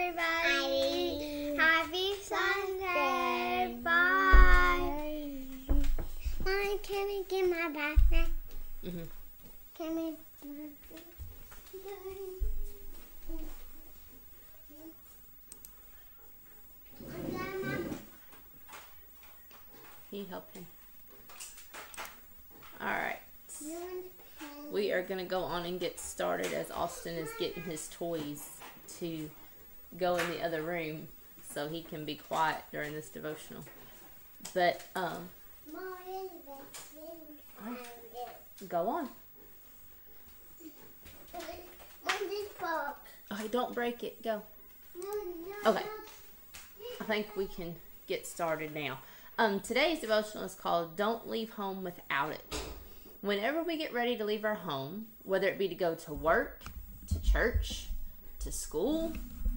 everybody. Happy Sunday. Bye. Mommy, can we get my backpack? Can we? Can you help him? Alright. We are going to go on and get started as Austin is getting his toys to go in the other room so he can be quiet during this devotional. But, go on. Okay, don't break it. Go. Okay. I think we can get started now. Today's devotional is called Don't Leave Home Without It. Whenever we get ready to leave our home, whether it be to go to work, to church, to school,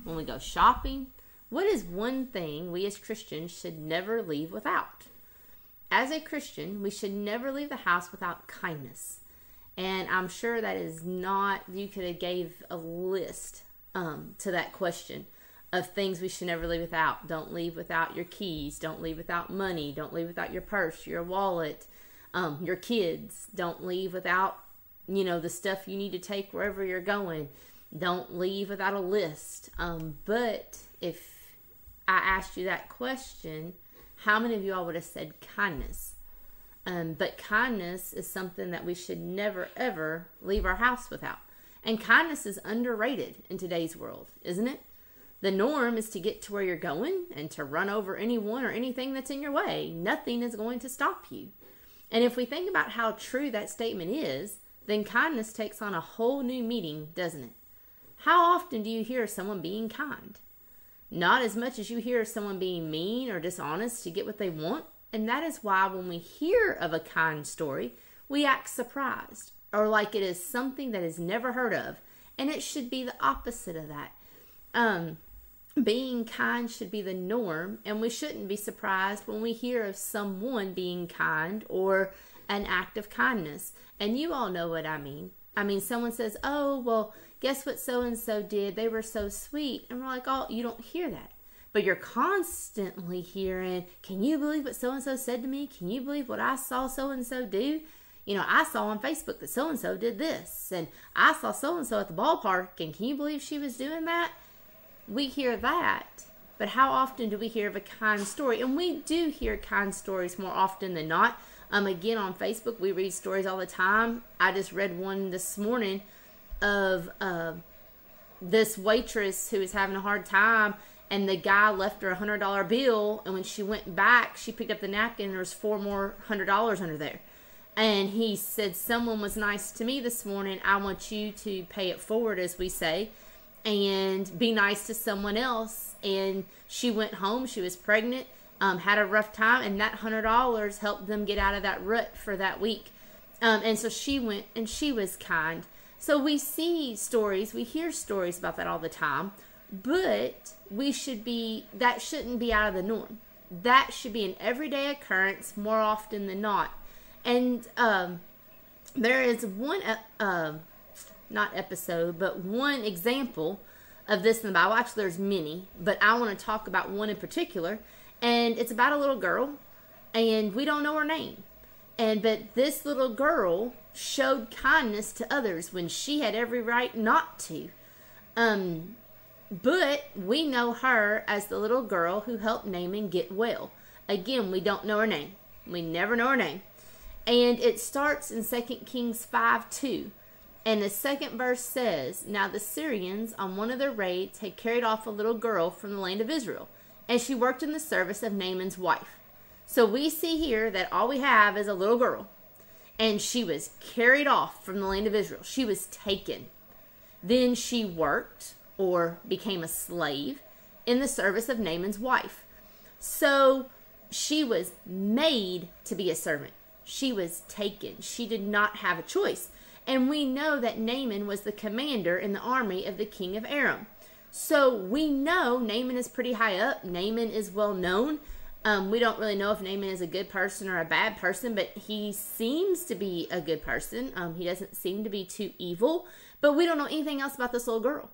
when we go shopping, what is one thing we as Christians should never leave without? As a Christian, we should never leave the house without kindness. And I'm sure that is not, you could have gave a list to that question of things we should never leave without. Don't leave without your keys. Don't leave without money. Don't leave without your purse, your wallet, your kids. Don't leave without, the stuff you need to take wherever you're going. Don't leave without a list. But if I asked you that question, how many of you all would have said kindness? But kindness is something that we should never, ever leave our house without. And kindness is underrated in today's world, isn't it? The norm is to get to where you're going and to run over anyone or anything that's in your way. Nothing is going to stop you. And if we think about how true that statement is, then kindness takes on a whole new meaning, doesn't it? How often do you hear someone being kind? Not as much as you hear someone being mean or dishonest to get what they want. And that is why when we hear of a kind story, we act surprised or like it is something that is never heard of. And it should be the opposite of that. Being kind should be the norm, and we shouldn't be surprised when we hear of someone being kind or an act of kindness. And you all know what I mean. I mean, someone says, oh, well, guess what so-and-so did? They were so sweet. And we're like, oh, you don't hear that. But you're constantly hearing, can you believe what so-and-so said to me? Can you believe what I saw so-and-so do? I saw on Facebook that so-and-so did this. And I saw so-and-so at the ballpark, and can you believe she was doing that? We hear that, but how often do we hear of a kind story? And we do hear kind stories more often than not. Again, on Facebook, we read stories all the time. I just read one this morning of this waitress who was having a hard time, and the guy left her $100 bill, and when she went back, she picked up the napkin, and there was $4 more $100 under there. And he said, someone was nice to me this morning. I want you to pay it forward, as we say, and be nice to someone else. And she went home. She was pregnant, had a rough time, and that $100 helped them get out of that rut for that week. And so she went and she was kind. So we see stories, we hear stories about that all the time, but that shouldn't be out of the norm. That should be an everyday occurrence more often than not. And there is one not episode, but one example of this in the Bible. Actually, there's many, but I want to talk about one in particular, and it's about a little girl, and we don't know her name. But this little girl showed kindness to others when she had every right not to. But we know her as the little girl who helped Naaman get well. Again, we don't know her name. We never know her name. And it starts in 2 Kings 5:2. And the second verse says, now the Syrians on one of their raids had carried off a little girl from the land of Israel, and she worked in the service of Naaman's wife. So we see here that all we have is a little girl, and she was carried off from the land of Israel. She was taken. Then she worked or became a slave in the service of Naaman's wife. So she was made to be a servant. She was taken. She did not have a choice. And we know that Naaman was the commander in the army of the king of Aram. So we know Naaman is pretty high up. Naaman is well known. We don't really know if Naaman is a good person or a bad person, but he seems to be a good person. He doesn't seem to be too evil. But we don't know anything else about this little girl.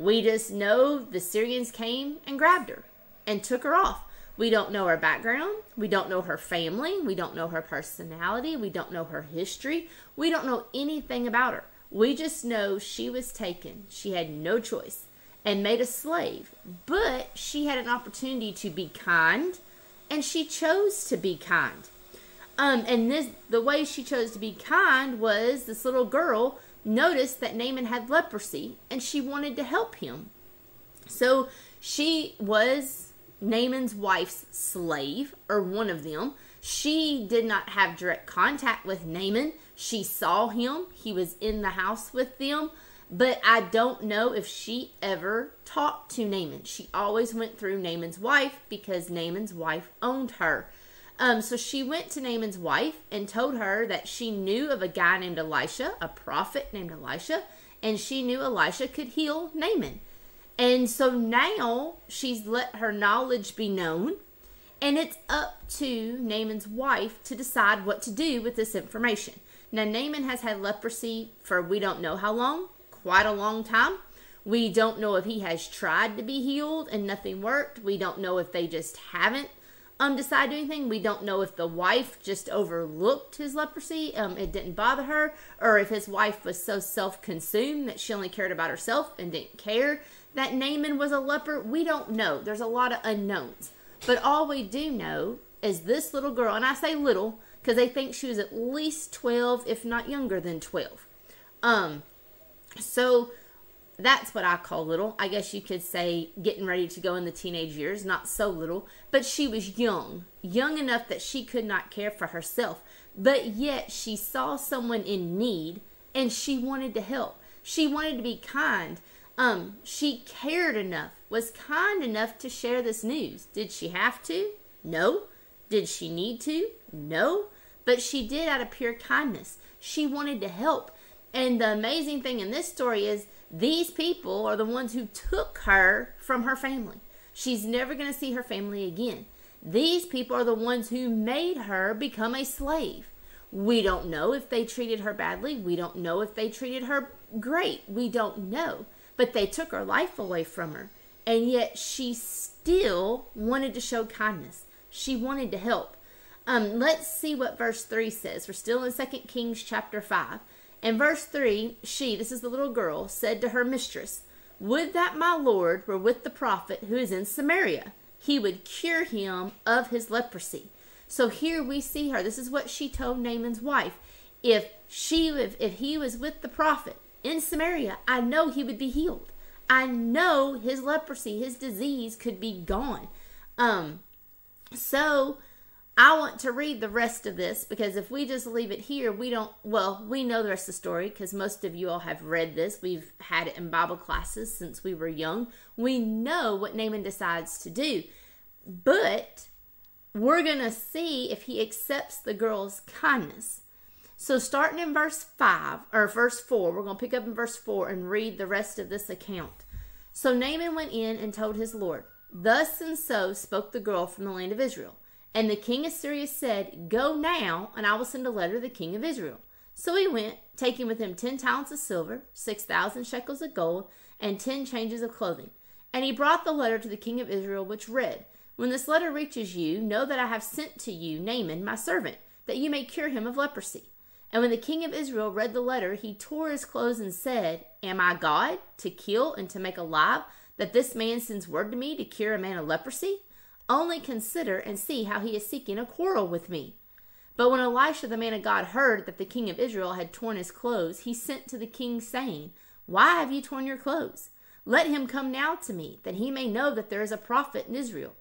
We just know the Syrians came and grabbed her and took her off. We don't know her background. We don't know her family. We don't know her personality. We don't know her history. We don't know anything about her. We just know she was taken. She had no choice and made a slave. But she had an opportunity to be kind, and she chose to be kind. The way she chose to be kind was this little girl noticed that Naaman had leprosy, and she wanted to help him. So she was Naaman's wife's slave, or one of them. She did not have direct contact with Naaman. She saw him. He was in the house with them. But I don't know if she ever talked to Naaman. She always went through Naaman's wife because Naaman's wife owned her. So she went to Naaman's wife and told her that she knew of a guy named Elisha, a prophet named Elisha, and she knew Elisha could heal Naaman. And so now she's let her knowledge be known, and it's up to Naaman's wife to decide what to do with this information. Now, Naaman has had leprosy for we don't know how long, quite a long time. We don't know if he has tried to be healed and nothing worked. We don't know if they just haven't decided anything. We don't know if the wife just overlooked his leprosy, it didn't bother her, or if his wife was so self-consumed that she only cared about herself and didn't care that Naaman was a leper. We don't know. There's a lot of unknowns. But all we do know is this little girl, and I say little because they think she was at least 12, if not younger than 12. So that's what I call little. I guess you could say getting ready to go in the teenage years, not so little. But she was young enough that she could not care for herself. But yet she saw someone in need, and she wanted to help. She wanted to be kind. She cared enough, was kind enough to share this news. Did she have to? No. Did she need to? No. But she did out of pure kindness. She wanted to help. And the amazing thing in this story is these people are the ones who took her from her family. She's never going to see her family again. These people are the ones who made her become a slave. We don't know if they treated her badly. We don't know if they treated her great. We don't know. But they took her life away from her. And yet she still wanted to show kindness. She wanted to help. Let's see what verse 3 says. We're still in 2 Kings chapter 5. In verse 3, this is the little girl, said to her mistress, "Would that my Lord were with the prophet who is in Samaria. He would cure him of his leprosy." So here we see her. This is what she told Naaman's wife. If he was with the prophet in Samaria, I know he would be healed. I know his leprosy, his disease could be gone. So I want to read the rest of this, because if we just leave it here, we know the rest of the story because most of you all have read this. We've had it in Bible classes since we were young. We know what Naaman decides to do, but we're going to see if he accepts the girl's kindness. So starting in verse 4, we're going to pick up in verse 4 and read the rest of this account. So Naaman went in and told his Lord, "Thus and so spoke the girl from the land of Israel. And the king of Syria said, 'Go now, and I will send a letter to the king of Israel.' So he went, taking with him 10 talents of silver, 6,000 shekels of gold, and 10 changes of clothing. And he brought the letter to the king of Israel, which read, 'When this letter reaches you, know that I have sent to you Naaman, my servant, that you may cure him of leprosy.' And when the king of Israel read the letter, he tore his clothes and said, 'Am I God, to kill and to make alive, that this man sends word to me to cure a man of leprosy? Only consider and see how he is seeking a quarrel with me.' But when Elisha the man of God heard that the king of Israel had torn his clothes, he sent to the king, saying, 'Why have you torn your clothes? Let him come now to me, that he may know that there is a prophet in Israel.'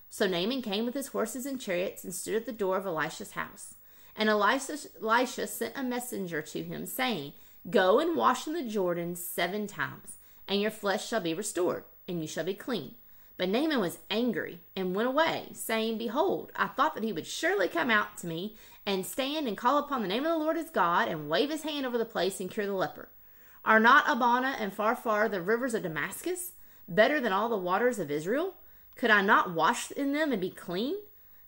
So Naaman came with his horses and chariots and stood at the door of Elisha's house. And Elisha sent a messenger to him, saying, 'Go and wash in the Jordan 7 times, and your flesh shall be restored, and you shall be clean.' But Naaman was angry and went away, saying, 'Behold, I thought that he would surely come out to me and stand and call upon the name of the Lord his God and wave his hand over the place and cure the leper. Are not Abana and Pharpar the rivers of Damascus better than all the waters of Israel? Could I not wash in them and be clean?'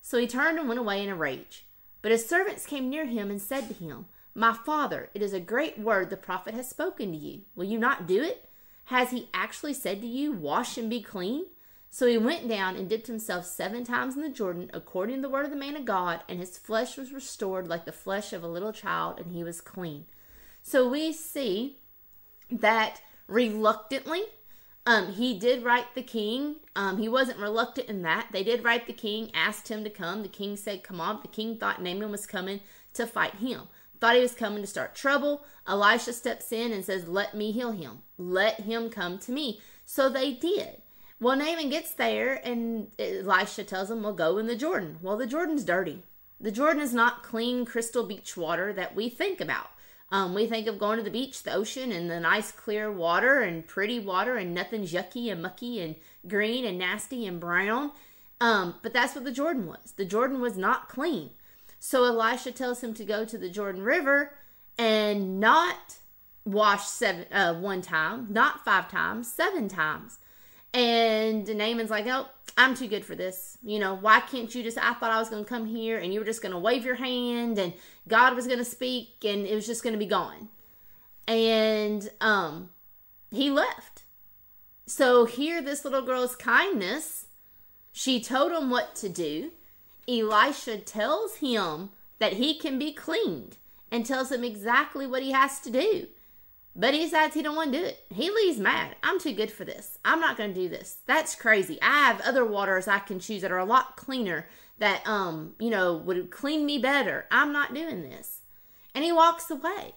So he turned and went away in a rage. But his servants came near him and said to him, 'My father, it is a great word the prophet has spoken to you. Will you not do it? Has he actually said to you, wash and be clean? So he went down and dipped himself 7 times in the Jordan, according to the word of the man of God, and his flesh was restored like the flesh of a little child, and he was clean. So we see that reluctantly, he did write the king. He wasn't reluctant in that. They did write the king, asked him to come. The king said, come on. The king thought Naaman was coming to fight him. Thought he was coming to start trouble. Elisha steps in and says, let me heal him. Let him come to me. So they did. Well, Naaman gets there and Elisha tells him, well, go in the Jordan. Well, the Jordan's dirty. The Jordan is not clean crystal beach water that we think about. We think of going to the beach, the ocean, and the nice clear water and pretty water and nothing's yucky and mucky and green and nasty and brown. But that's what the Jordan was. The Jordan was not clean. So Elisha tells him to go to the Jordan River and not wash 1 time, not 5 times, 7 times. And Naaman's like, oh, I'm too good for this. You know, why can't you just, I thought I was going to come here and you were just going to wave your hand and God was going to speak and it was just going to be gone. And he left. So here, this little girl's kindness, she told him what to do. Elisha tells him that he can be cleaned and tells him exactly what he has to do. But he decides he don't want to do it. He leaves mad. I'm too good for this. I'm not going to do this. That's crazy. I have other waters I can choose that are a lot cleaner that, would clean me better. I'm not doing this. And he walks away.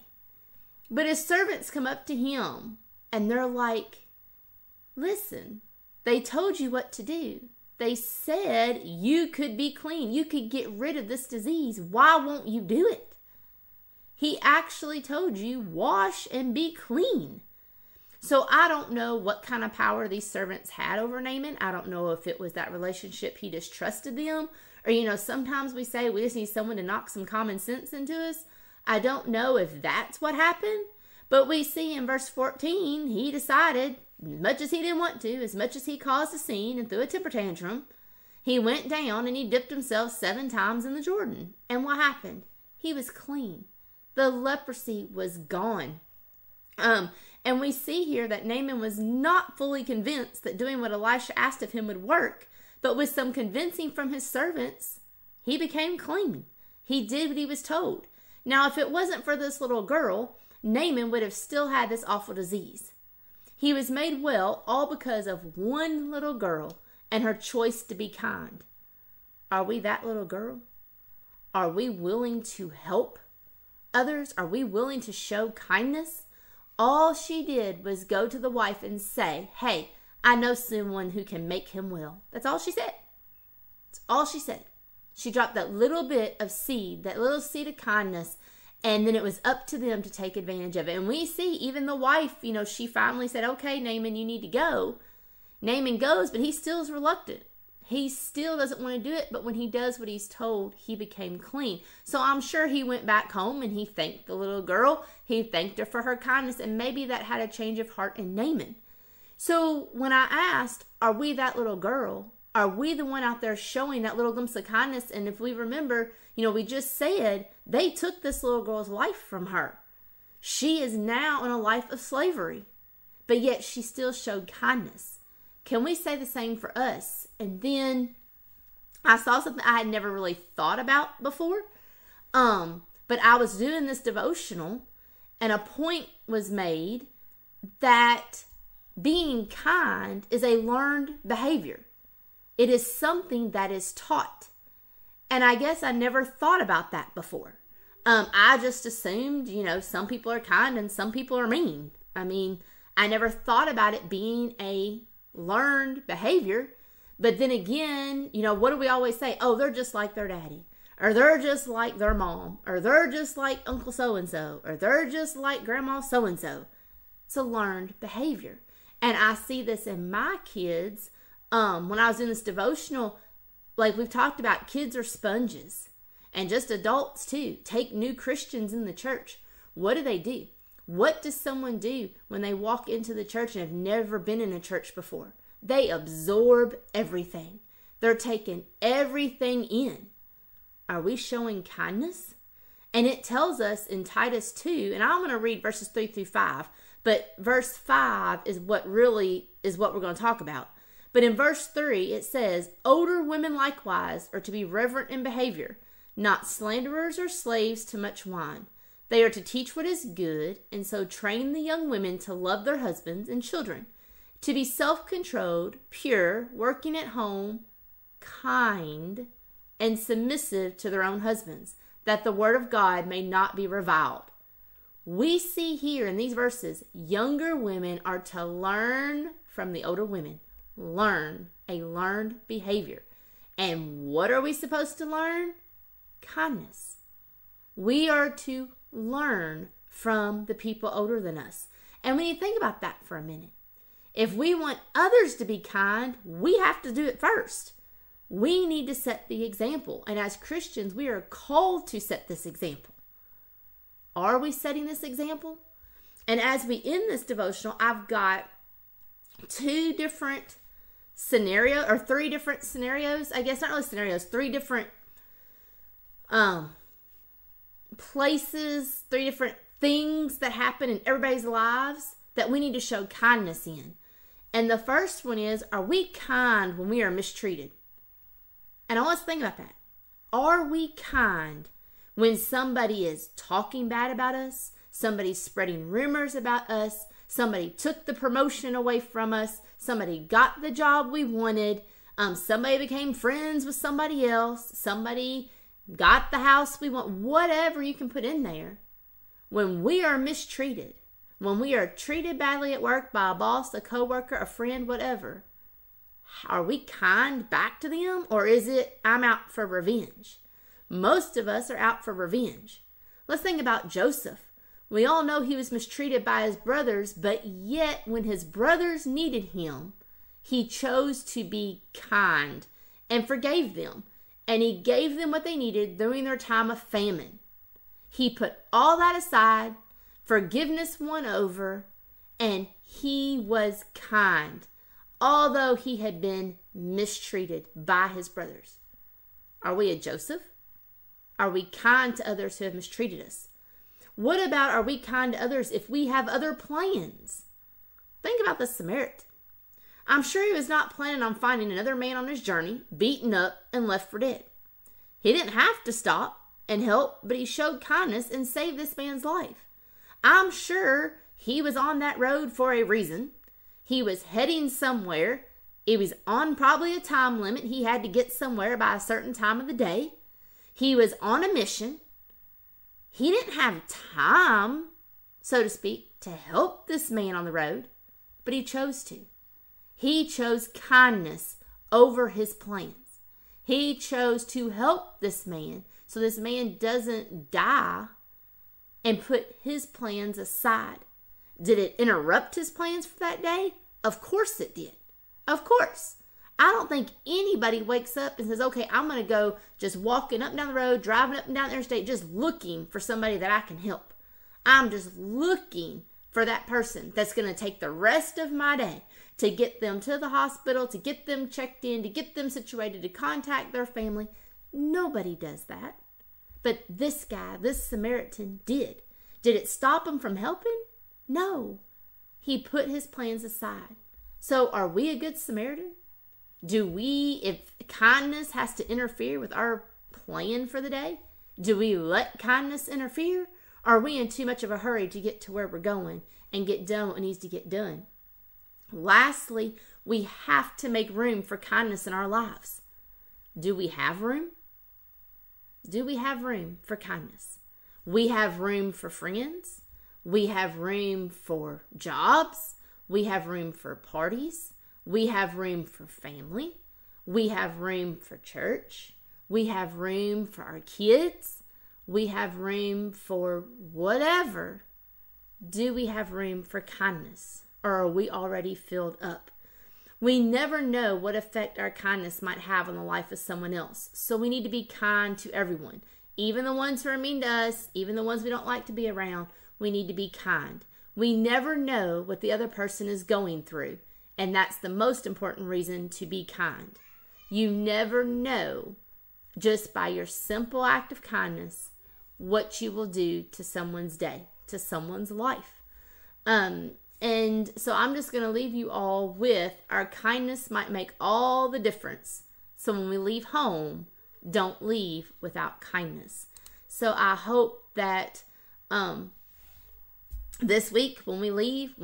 But his servants come up to him and they're like, listen, they told you what to do. They said you could be clean. You could get rid of this disease. Why won't you do it? He actually told you, wash and be clean. So I don't know what kind of power these servants had over Naaman. I don't know if it was that relationship he just trusted them. Or, sometimes we say we just need someone to knock some common sense into us. I don't know if that's what happened. But we see in verse 14, he decided, as much as he didn't want to, as much as he caused a scene and threw a temper tantrum, he went down and he dipped himself 7 times in the Jordan. And what happened? He was clean. The leprosy was gone. And we see here that Naaman was not fully convinced that doing what Elisha asked of him would work, but with some convincing from his servants, he became clean. He did what he was told. Now, if it wasn't for this little girl, Naaman would have still had this awful disease. He was made well all because of one little girl and her choice to be kind. Are we that little girl? Are we willing to help others? Are we willing to show kindness? All she did was go to the wife and say, hey, I know someone who can make him well. That's all she said. That's all she said. She dropped that little bit of seed, that little seed of kindness, and then it was up to them to take advantage of it. And we see even the wife, she finally said, okay, Naaman, you need to go. Naaman goes, but he still is reluctant. He still doesn't want to do it, but when he does what he's told, he became clean. So I'm sure he went back home and he thanked the little girl. He thanked her for her kindness, and maybe that had a change of heart in Naaman. So when I asked, are we that little girl? Are we the one out there showing that little glimpse of kindness? And if we remember, we just said they took this little girl's life from her. She is now in a life of slavery, but yet she still showed kindness. Can we say the same for us? And then I saw something I had never really thought about before. But I was doing this devotional and a point was made that being kind is a learned behavior. It is something that is taught. And I guess I never thought about that before. I just assumed, some people are kind and some people are mean. I never thought about it being a learned behavior. But then again, what do we always say? Oh, they're just like their daddy, or they're just like their mom, or they're just like Uncle so-and-so, or they're just like Grandma so-and-so. It's a learned behavior. And I see this in my kids. When I was in this devotional, like we've talked about, kids are sponges, and just adults too. Take new Christians in the church. What do? What does someone do when they walk into the church and have never been in a church before? They absorb everything. They're taking everything in. Are we showing kindness? And it tells us in Titus 2, and I'm going to read verses 3 through 5, But verse 5 is what we're going to talk about. But in verse 3, it says, older women likewise are to be reverent in behavior, not slanderers or slaves to much wine. They are to teach what is good, and so train the young women to love their husbands and children, to be self-controlled, pure, working at home, kind, and submissive to their own husbands, that the word of God may not be reviled. We see here in these verses, younger women are to learn from the older women. Learn a learned behavior. And what are we supposed to learn? Kindness. We are to learn from the people older than us. And when you think about that for a minute, if we want others to be kind, we have to do it first. We need to set the example. And as Christians, we are called to set this example. Are we setting this example? And as we end this devotional, I've got three different scenarios, I guess, not really scenarios, three different places, three different things that happen in everybody's lives that we need to show kindness in. And the first one is, are we kind when we are mistreated? And I want us to think about that. Are we kind when somebody is talking bad about us, somebody's spreading rumors about us, somebody took the promotion away from us, somebody got the job we wanted, somebody became friends with somebody else, somebody got the house we want, whatever you can put in there. When we are mistreated, when we are treated badly at work by a boss, a coworker, a friend, whatever, are we kind back to them, or is it, I'm out for revenge? Most of us are out for revenge. Let's think about Joseph. We all know he was mistreated by his brothers, but yet when his brothers needed him, he chose to be kind and forgave them. And he gave them what they needed during their time of famine. He put all that aside, forgiveness won over, and he was kind, although he had been mistreated by his brothers. Are we a Joseph? Are we kind to others who have mistreated us? What about, are we kind to others if we have other plans? Think about the Samaritan. I'm sure he was not planning on finding another man on his journey, beaten up and left for dead. He didn't have to stop and help, but he showed kindness and saved this man's life. I'm sure he was on that road for a reason. He was heading somewhere. It was on probably a time limit. He had to get somewhere by a certain time of the day. He was on a mission. He didn't have time, so to speak, to help this man on the road, but he chose to. He chose kindness over his plans. He chose to help this man so this man doesn't die and put his plans aside. Did it interrupt his plans for that day? Of course it did. Of course. I don't think anybody wakes up and says, okay, I'm going to go just walking up and down the road, driving up and down the interstate, just looking for somebody that I can help. I'm just looking for that person that's going to take the rest of my day to get them to the hospital, to get them checked in, to get them situated, to contact their family. Nobody does that. But this guy, this Samaritan did. Did it stop him from helping? No. He put his plans aside. So are we a good Samaritan? Do we, if kindness has to interfere with our plan for the day, do we let kindness interfere? Or are we in too much of a hurry to get to where we're going and get done what needs to get done? Lastly, we have to make room for kindness in our lives. Do we have room? Do we have room for kindness? We have room for friends. We have room for jobs. We have room for parties. We have room for family. We have room for church. We have room for our kids. We have room for whatever. Do we have room for kindness? Or are we already filled up? We never know what effect our kindness might have on the life of someone else. So we need to be kind to everyone. Even the ones who are mean to us, even the ones we don't like to be around, we need to be kind. We never know what the other person is going through. And that's the most important reason to be kind. You never know, just by your simple act of kindness, what you will do to someone's day, to someone's life. And so I'm just going to leave you all with our kindness might make all the difference. So when we leave home, don't leave without kindness. So I hope that this week when we leave,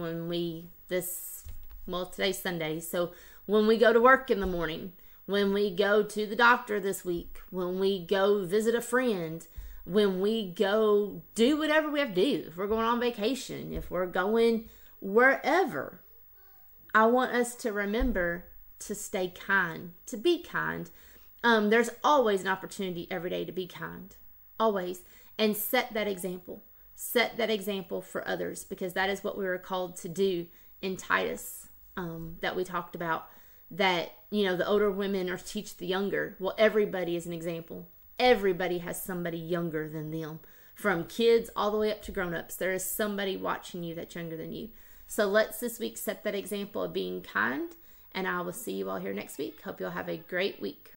today's Sunday. So when we go to work in the morning, when we go to the doctor this week, when we go visit a friend, when we go do whatever we have to do, if we're going on vacation, if we're going wherever, I want us to remember to stay kind, to be kind. There's always an opportunity every day to be kind, always, and set that example. Set that example for others, because that is what we were called to do in Titus, that we talked about, that, the older women are to teach the younger. Well, everybody is an example. Everybody has somebody younger than them, from kids all the way up to grown-ups. There is somebody watching you that's younger than you. So let's this week set that example of being kind, and I will see you all here next week. Hope you'll have a great week.